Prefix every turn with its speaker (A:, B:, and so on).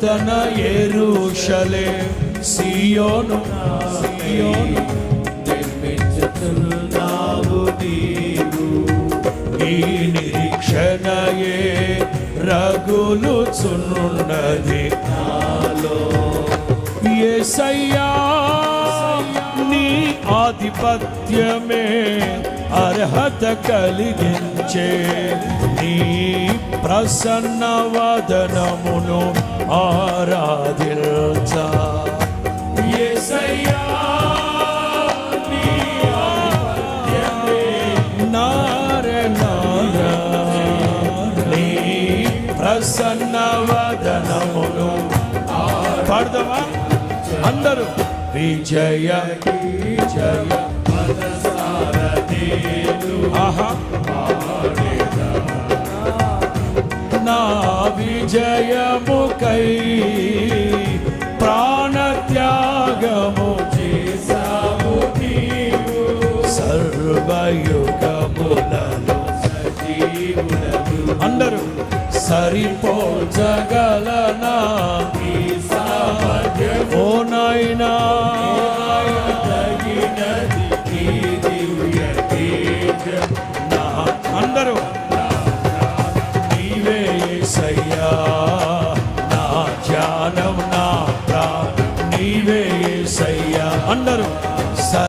A: నూతన యెరూషలేం సియోను
B: నిర్మించుతున్నావు నీవు.
A: ఈ నిరీక్షణయే రగులుచున్నది
B: నాలో
A: యేసయ్యా నీ ఆధిపత్యమే అర్హత కలిగించే నీ ప్రసన్న వదనమును ఆరాధించా యేసయ్యా నీ ఆధిపత్యమే నారనారా నీ ప్రసన్న వదనమును పాడదామా అందరూ విజయ విజయ ఆహా నా విజయముకై ప్రాణత్యాగము చేసావు నీవు సర్వయుగములలో సజీవుడవు అందరూ సరిపోల్చగలనా ఓ నాయనా అందరూ నీవే యేసయ్యా